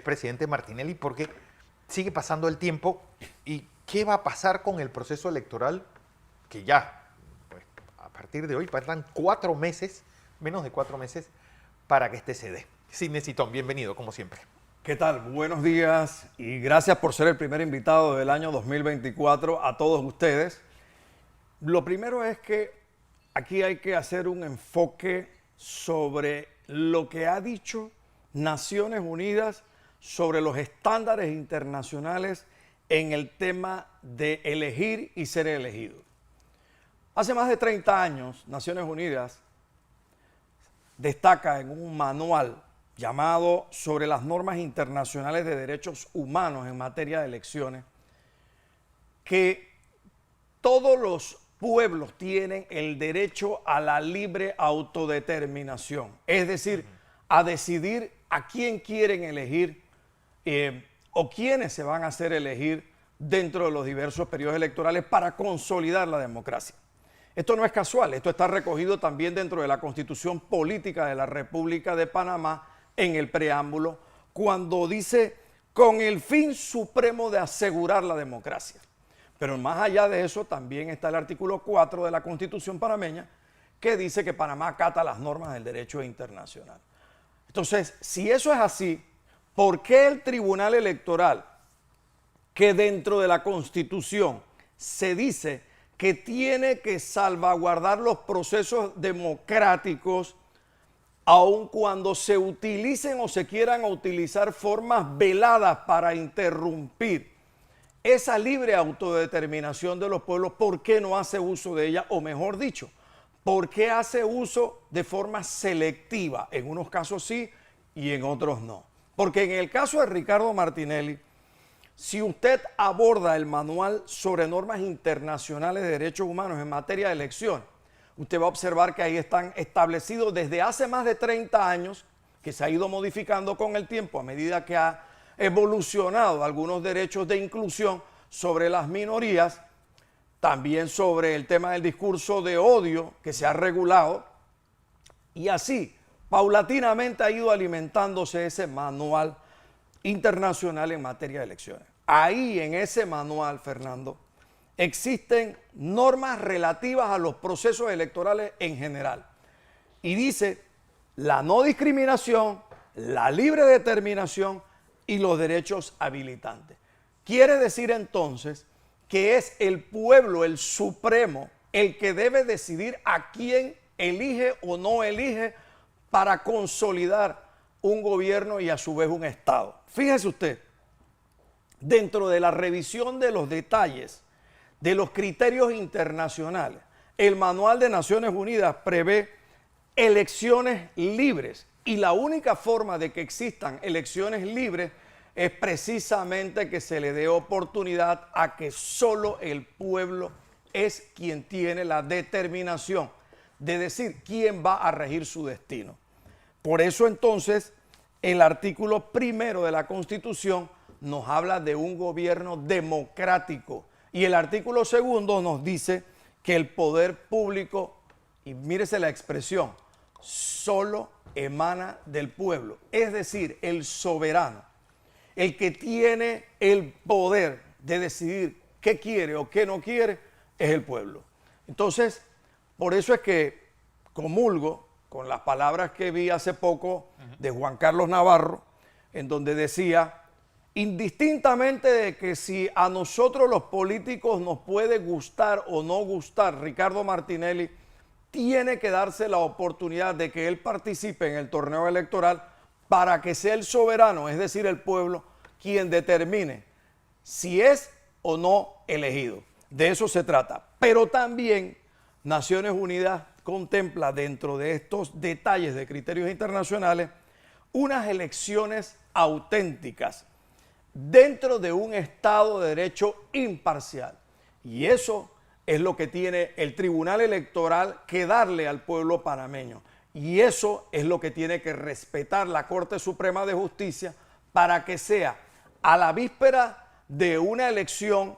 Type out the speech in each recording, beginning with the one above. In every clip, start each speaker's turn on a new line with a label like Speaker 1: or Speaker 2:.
Speaker 1: expresidente Martinelli, porque sigue pasando el tiempo y ¿qué va a pasar con el proceso electoral que ya, pues, a partir de hoy, faltan 4 meses, menos de 4 meses, para que este se dé? Sidney Citón, bienvenido, como siempre.
Speaker 2: ¿Qué tal? Buenos días y gracias por ser el primer invitado del año 2024 a todos ustedes. Lo primero es que aquí hay que hacer un enfoque sobre lo que ha dicho Naciones Unidas sobre los estándares internacionales en el tema de elegir y ser elegido. Hace más de 30 años, Naciones Unidas destaca en un manual llamado Sobre las normas internacionales de derechos humanos en materia de elecciones, que todos los pueblos tienen el derecho a la libre autodeterminación, es decir, a decidir a quién quieren elegir o quiénes se van a hacer elegir dentro de los diversos periodos electorales para consolidar la democracia. Esto no es casual, esto está recogido también dentro de la Constitución Política de la República de Panamá en el preámbulo, cuando dice con el fin supremo de asegurar la democracia. Pero más allá de eso también está el artículo 4 de la Constitución panameña, que dice que Panamá acata las normas del derecho internacional. Entonces, si eso es así, ¿por qué el Tribunal Electoral, que dentro de la Constitución se dice que tiene que salvaguardar los procesos democráticos, aun cuando se utilicen o se quieran utilizar formas veladas para interrumpir esa libre autodeterminación de los pueblos, por qué no hace uso de ella? O mejor dicho, ¿por qué hace uso de forma selectiva? En unos casos sí y en otros no. Porque en el caso de Ricardo Martinelli, si usted aborda el manual sobre normas internacionales de derechos humanos en materia de elección, usted va a observar que ahí están establecidos desde hace más de 30 años, que se ha ido modificando con el tiempo a medida que ha evolucionado algunos derechos de inclusión sobre las minorías, también sobre el tema del discurso de odio que se ha regulado, y así paulatinamente ha ido alimentándose ese manual internacional en materia de elecciones. Ahí en ese manual, Fernando, existen normas relativas a los procesos electorales en general. Y dice la no discriminación, la libre determinación y los derechos habilitantes. Quiere decir entonces que es el pueblo, el supremo, el que debe decidir a quién elige o no elige para consolidar un gobierno y a su vez un Estado. Fíjese usted, dentro de la revisión de los detalles de los criterios internacionales, el Manual de Naciones Unidas prevé elecciones libres y la única forma de que existan elecciones libres es precisamente que se le dé oportunidad a que solo el pueblo es quien tiene la determinación de decir quién va a regir su destino. Por eso entonces el artículo 1 de la Constitución nos habla de un gobierno democrático y el artículo 2 nos dice que el poder público, y mírese la expresión, solo emana del pueblo, es decir, el soberano, el que tiene el poder de decidir qué quiere o qué no quiere, es el pueblo. Entonces, por eso es que comulgo con las palabras que vi hace poco de Juan Carlos Navarro, en donde decía, indistintamente de que si a nosotros los políticos nos puede gustar o no gustar Ricardo Martinelli, tiene que darse la oportunidad de que él participe en el torneo electoral para que sea el soberano, es decir, el pueblo, quien determine si es o no elegido. De eso se trata. Pero también Naciones Unidas contempla dentro de estos detalles de criterios internacionales unas elecciones auténticas dentro de un Estado de Derecho imparcial. Y eso es lo que tiene el Tribunal Electoral que darle al pueblo panameño. Y eso es lo que tiene que respetar la Corte Suprema de Justicia para que sea a la víspera de una elección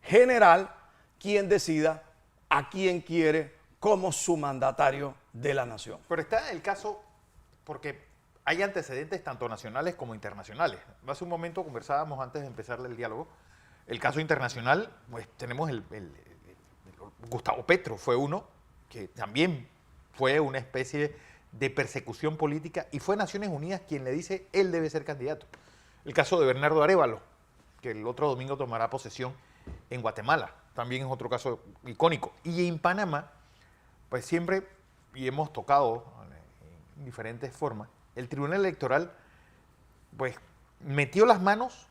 Speaker 2: general quien decida a quién quiere como su mandatario de la nación.
Speaker 1: Pero está el caso, porque hay antecedentes tanto nacionales como internacionales. Hace un momento conversábamos antes de empezar el diálogo. El caso internacional, pues tenemos Gustavo Petro, fue uno que también fue una especie de persecución política y fue Naciones Unidas quien le dice él debe ser candidato. El caso de Bernardo Arévalo, que el otro domingo tomará posesión en Guatemala, también es otro caso icónico. Y en Panamá, pues siempre, y hemos tocado en diferentes formas, el Tribunal Electoral pues metió las manos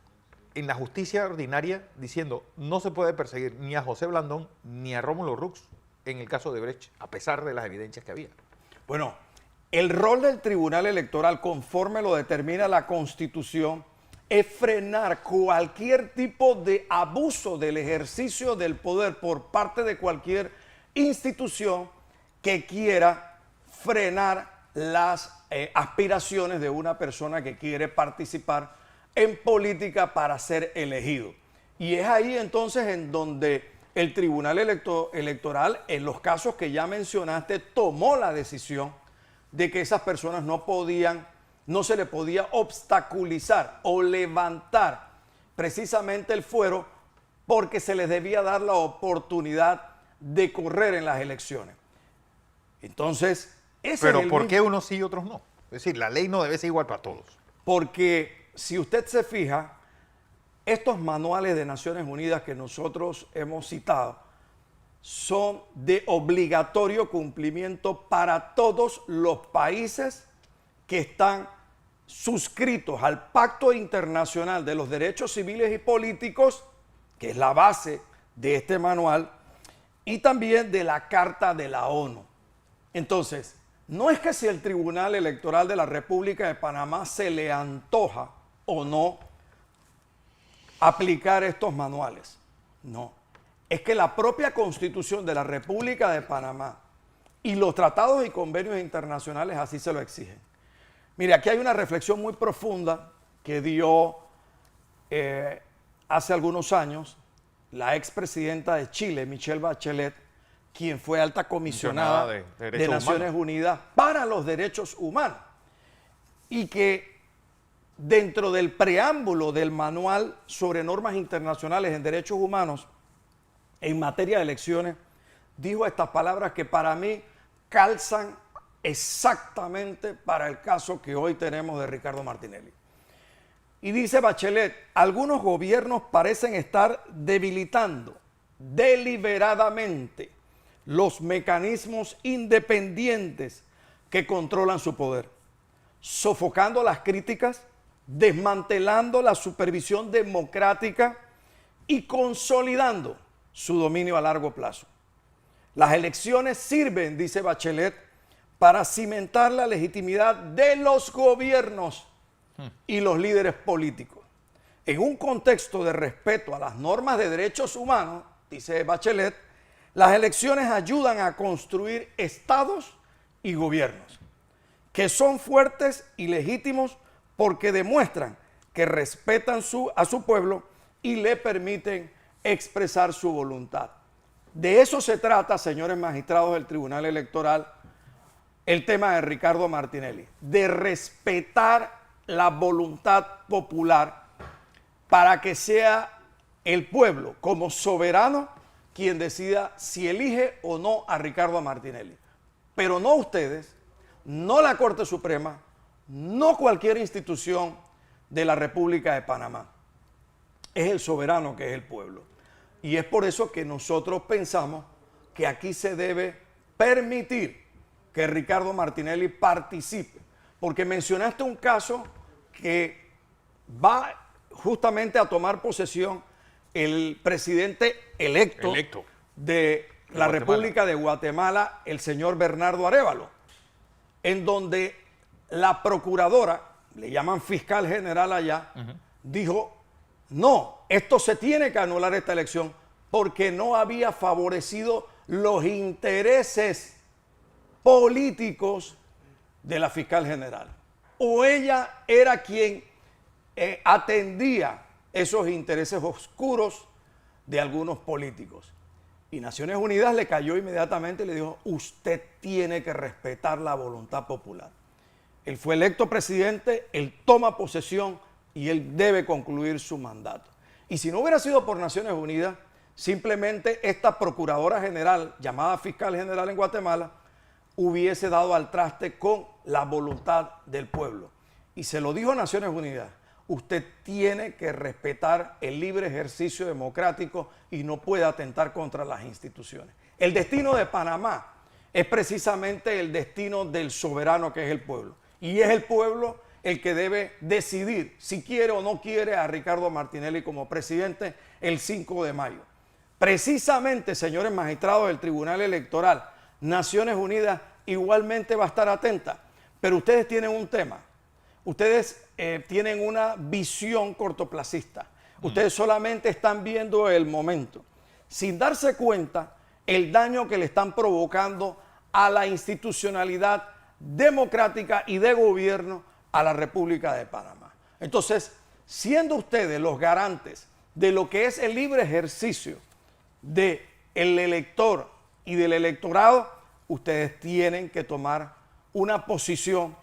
Speaker 1: en la justicia ordinaria diciendo no se puede perseguir ni a José Blandón ni a Rómulo Rux en el caso de Brecht, a pesar de las evidencias que había.
Speaker 2: Bueno, el rol del Tribunal Electoral, conforme lo determina la Constitución, es frenar cualquier tipo de abuso del ejercicio del poder por parte de cualquier institución que quiera frenar las aspiraciones de una persona que quiere participar en política para ser elegido. Y es ahí entonces en donde el Tribunal Electoral, en los casos que ya mencionaste, tomó la decisión de que esas personas no se le podía obstaculizar o levantar precisamente el fuero porque se les debía dar la oportunidad de correr en las elecciones. Entonces,
Speaker 1: pero ¿por qué unos sí y otros no? Es decir, la ley no debe ser igual para todos.
Speaker 2: Porque si usted se fija, estos manuales de Naciones Unidas que nosotros hemos citado son de obligatorio cumplimiento para todos los países que están suscritos al Pacto Internacional de los Derechos Civiles y Políticos, que es la base de este manual, y también de la Carta de la ONU. Entonces, no es que si el Tribunal Electoral de la República de Panamá se le antoja o no aplicar estos manuales. No. Es que la propia Constitución de la República de Panamá y los tratados y convenios internacionales así se lo exigen. Mire, aquí hay una reflexión muy profunda que dio hace algunos años la expresidenta de Chile, Michelle Bachelet, quien fue alta comisionada de Naciones Unidas para los Derechos Humanos, y que dentro del preámbulo del manual sobre normas internacionales en derechos humanos en materia de elecciones, dijo estas palabras que para mí calzan exactamente para el caso que hoy tenemos de Ricardo Martinelli. Y dice Bachelet, algunos gobiernos parecen estar debilitando deliberadamente los mecanismos independientes que controlan su poder, sofocando las críticas, desmantelando la supervisión democrática y consolidando su dominio a largo plazo. Las elecciones sirven, dice Bachelet, para cimentar la legitimidad de los gobiernos y los líderes políticos. En un contexto de respeto a las normas de derechos humanos, dice Bachelet, las elecciones ayudan a construir estados y gobiernos que son fuertes y legítimos porque demuestran que respetan a su pueblo y le permiten expresar su voluntad. De eso se trata, señores magistrados del Tribunal Electoral, el tema de Ricardo Martinelli, de respetar la voluntad popular para que sea el pueblo como soberano quien decida si elige o no a Ricardo Martinelli. Pero no ustedes, no la Corte Suprema, no cualquier institución de la República de Panamá. Es el soberano que es el pueblo. Y es por eso que nosotros pensamos que aquí se debe permitir que Ricardo Martinelli participe. Porque mencionaste un caso que va justamente a tomar posesión el presidente electo de la República de Guatemala, el señor Bernardo Arévalo, en donde la procuradora, le llaman fiscal general allá, dijo, no, esto se tiene que anular esta elección porque no había favorecido los intereses políticos de la fiscal general. O ella era quien atendía esos intereses oscuros de algunos políticos. Y Naciones Unidas le cayó inmediatamente y le dijo, usted tiene que respetar la voluntad popular. Él fue electo presidente, él toma posesión y él debe concluir su mandato. Y si no hubiera sido por Naciones Unidas, simplemente esta procuradora general, llamada fiscal general en Guatemala, hubiese dado al traste con la voluntad del pueblo. Y se lo dijo Naciones Unidas, usted tiene que respetar el libre ejercicio democrático y no puede atentar contra las instituciones. El destino de Panamá es precisamente el destino del soberano que es el pueblo. Y es el pueblo el que debe decidir si quiere o no quiere a Ricardo Martinelli como presidente el 5 de mayo. Precisamente, señores magistrados del Tribunal Electoral, Naciones Unidas igualmente va a estar atenta, pero ustedes tienen un tema, ustedes tienen una visión cortoplacista, ustedes solamente están viendo el momento, sin darse cuenta el daño que le están provocando a la institucionalidad democrática y de gobierno a la República de Panamá. Entonces, siendo ustedes los garantes de lo que es el libre ejercicio del elector y del electorado, ustedes tienen que tomar una posición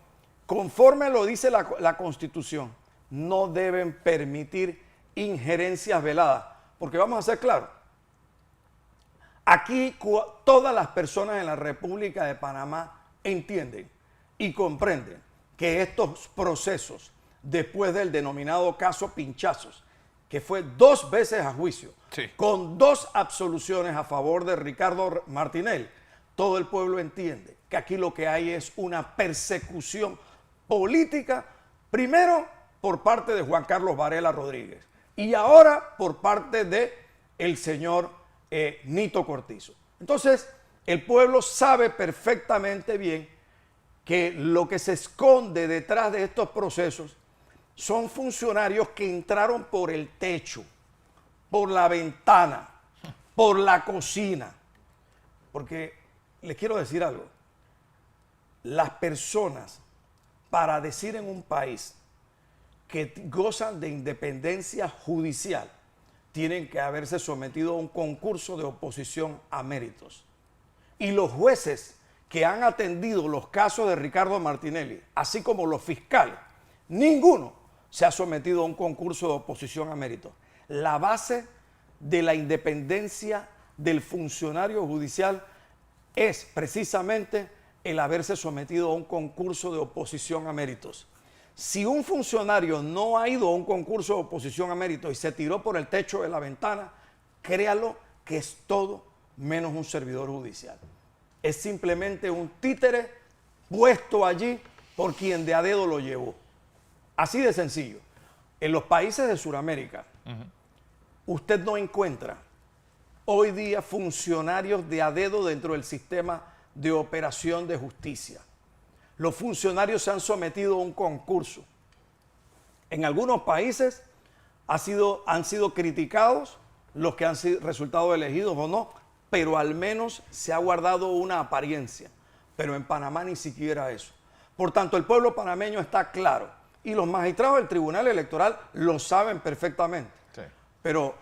Speaker 2: conforme lo dice la Constitución. No deben permitir injerencias veladas, porque vamos a ser claros, aquí todas las personas en la República de Panamá entienden y comprenden que estos procesos, después del denominado caso Pinchazos, que fue 2 veces a juicio,
Speaker 1: sí,
Speaker 2: con 2 absoluciones a favor de Ricardo Martinelli, todo el pueblo entiende que aquí lo que hay es una persecución política, primero por parte de Juan Carlos Varela Rodríguez y ahora por parte de el señor Nito Cortizo. Entonces, el pueblo sabe perfectamente bien que lo que se esconde detrás de estos procesos son funcionarios que entraron por el techo, por la ventana, por la cocina. Porque les quiero decir algo, las personas, para decir en un país que gozan de independencia judicial, tienen que haberse sometido a un concurso de oposición a méritos. Y los jueces que han atendido los casos de Ricardo Martinelli, así como los fiscales, ninguno se ha sometido a un concurso de oposición a méritos. La base de la independencia del funcionario judicial es precisamente el haberse sometido a un concurso de oposición a méritos. Si un funcionario no ha ido a un concurso de oposición a méritos y se tiró por el techo de la ventana, créalo que es todo menos un servidor judicial. Es simplemente un títere puesto allí por quien de a dedo lo llevó. Así de sencillo. En los países de Sudamérica, usted no encuentra hoy día funcionarios de a dedo dentro del sistema de operación de justicia. Los funcionarios se han sometido a un concurso. En algunos países han sido criticados los que han resultado elegidos o no, pero al menos se ha guardado una apariencia. Pero en Panamá ni siquiera eso. Por tanto, el pueblo panameño está claro y los magistrados del Tribunal Electoral lo saben perfectamente. Sí. Pero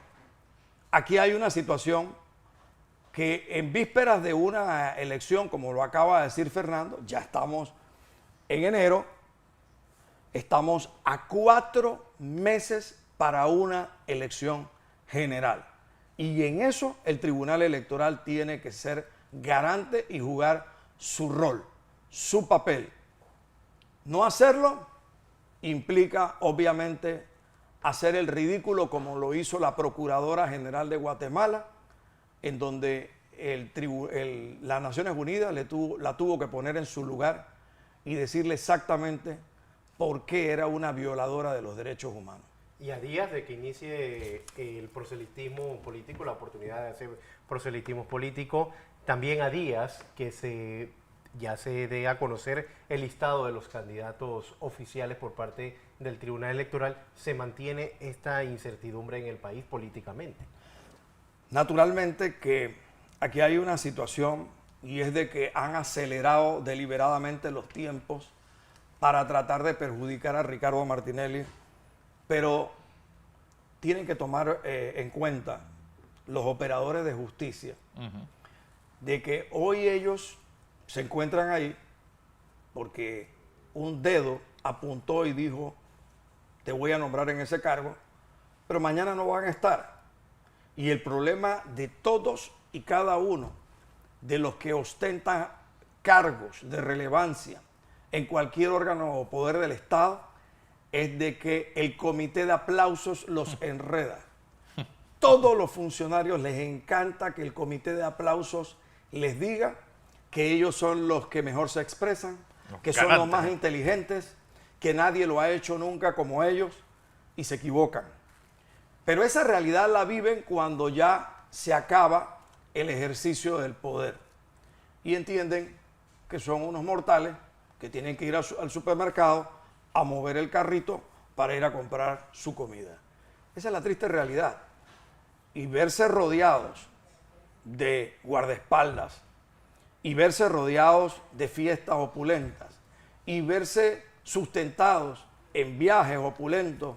Speaker 2: aquí hay una situación que en vísperas de una elección, como lo acaba de decir Fernando, ya estamos en enero, estamos a 4 meses para una elección general. Y en eso el Tribunal Electoral tiene que ser garante y jugar su rol, su papel. No hacerlo implica, obviamente, hacer el ridículo como lo hizo la Procuradora General de Guatemala, en donde las Naciones Unidas la tuvo que poner en su lugar y decirle exactamente por qué era una violadora de los derechos humanos.
Speaker 3: Y a días de que inicie el proselitismo político, la oportunidad de hacer proselitismo político, también a días que ya se dé a conocer el listado de los candidatos oficiales por parte del Tribunal Electoral, se mantiene esta incertidumbre en el país políticamente.
Speaker 2: Naturalmente que aquí hay una situación y es de que han acelerado deliberadamente los tiempos para tratar de perjudicar a Ricardo Martinelli, pero tienen que tomar en cuenta los operadores de justicia de que hoy ellos se encuentran ahí porque un dedo apuntó y dijo, te voy a nombrar en ese cargo, pero mañana no van a estar. Y el problema de todos y cada uno de los que ostentan cargos de relevancia en cualquier órgano o poder del Estado es de que el comité de aplausos los enreda. Todos los funcionarios les encanta que el comité de aplausos les diga que ellos son los que mejor se expresan, que son los más inteligentes, que nadie lo ha hecho nunca como ellos, y se equivocan. Pero esa realidad la viven cuando ya se acaba el ejercicio del poder y entienden que son unos mortales que tienen que ir al supermercado a mover el carrito para ir a comprar su comida. Esa es la triste realidad. Y verse rodeados de guardaespaldas, y verse rodeados de fiestas opulentas, y verse sustentados en viajes opulentos,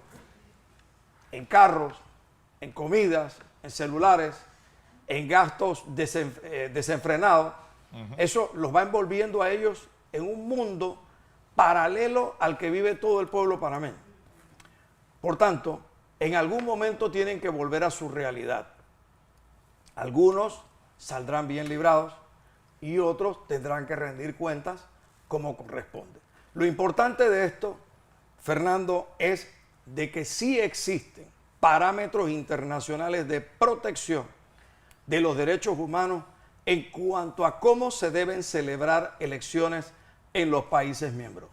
Speaker 2: en carros, en comidas, en celulares, en gastos desenfrenados, eso los va envolviendo a ellos en un mundo paralelo al que vive todo el pueblo panameño. Por tanto, en algún momento tienen que volver a su realidad. Algunos saldrán bien librados y otros tendrán que rendir cuentas como corresponde. Lo importante de esto, Fernando, es de que sí existen parámetros internacionales de protección de los derechos humanos en cuanto a cómo se deben celebrar elecciones en los países miembros.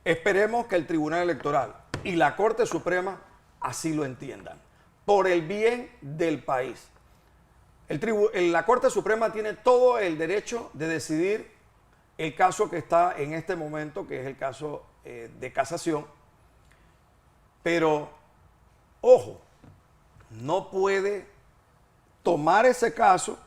Speaker 2: Esperemos que el Tribunal Electoral y la Corte Suprema así lo entiendan, por el bien del país. La Corte Suprema tiene todo el derecho de decidir el caso que está en este momento, que es el caso de casación, pero, ojo, no puede tomar ese caso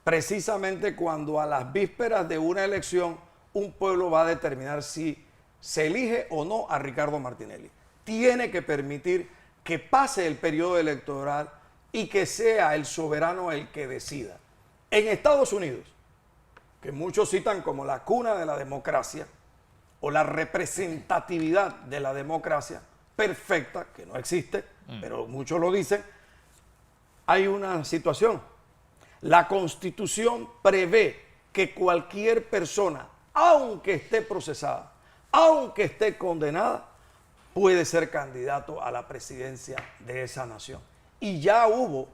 Speaker 2: precisamente cuando a las vísperas de una elección un pueblo va a determinar si se elige o no a Ricardo Martinelli. Tiene que permitir que pase el periodo electoral y que sea el soberano el que decida. En Estados Unidos, que muchos citan como la cuna de la democracia o la representatividad de la democracia perfecta, que no existe, pero muchos lo dicen, hay una situación. La Constitución prevé que cualquier persona, aunque esté procesada, aunque esté condenada, puede ser candidato a la presidencia de esa nación. Y ya hubo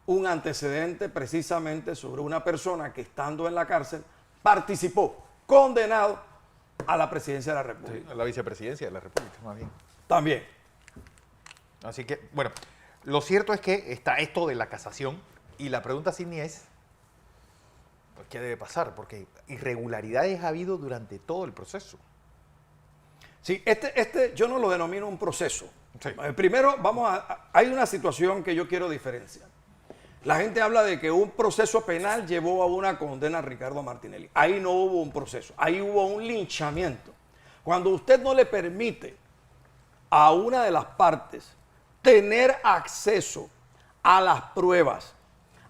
Speaker 2: un antecedente precisamente sobre una persona que estando en la cárcel participó, condenado a la presidencia de la República.
Speaker 1: Sí, a la vicepresidencia de la República, más bien.
Speaker 2: También.
Speaker 1: Así que, bueno, lo cierto es que está esto de la casación y la pregunta, Sidney, es pues, ¿qué debe pasar? Porque irregularidades ha habido durante todo el proceso.
Speaker 2: Sí, este yo no lo denomino un proceso.
Speaker 1: Sí.
Speaker 2: Primero, hay una situación que yo quiero diferenciar. La gente habla de que un proceso penal llevó a una condena a Ricardo Martinelli. Ahí no hubo un proceso, ahí hubo un linchamiento. Cuando usted no le permite a una de las partes tener acceso a las pruebas,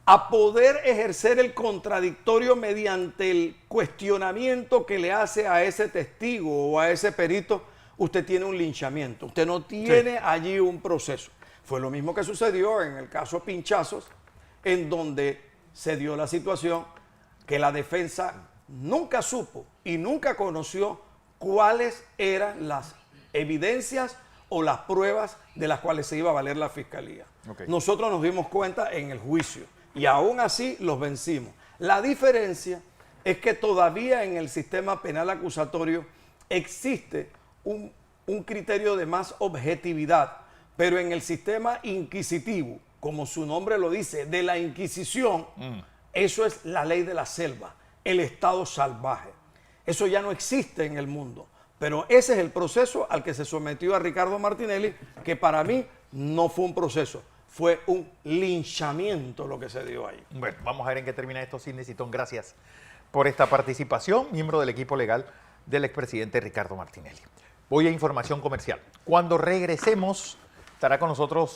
Speaker 2: a poder ejercer el contradictorio mediante el cuestionamiento que le hace a ese testigo o a ese perito, usted tiene un linchamiento, usted no tiene allí un proceso. Fue lo mismo que sucedió en el caso Pinchazos, en donde se dio la situación que la defensa nunca supo y nunca conoció cuáles eran las evidencias o las pruebas de las cuales se iba a valer la fiscalía. Okay. Nosotros nos dimos cuenta en el juicio y aún así los vencimos. La diferencia es que todavía en el sistema penal acusatorio existe un criterio de más objetividad, pero en el sistema inquisitivo, como su nombre lo dice, de la Inquisición, eso es la ley de la selva, el estado salvaje. Eso ya no existe en el mundo, pero ese es el proceso al que se sometió a Ricardo Martinelli, que para mí no fue un proceso, fue un linchamiento lo que se dio ahí.
Speaker 1: Bueno, vamos a ver en qué termina esto, Sidney Citón. Gracias por esta participación, miembro del equipo legal del expresidente Ricardo Martinelli. Voy a información comercial. Cuando regresemos, estará con nosotros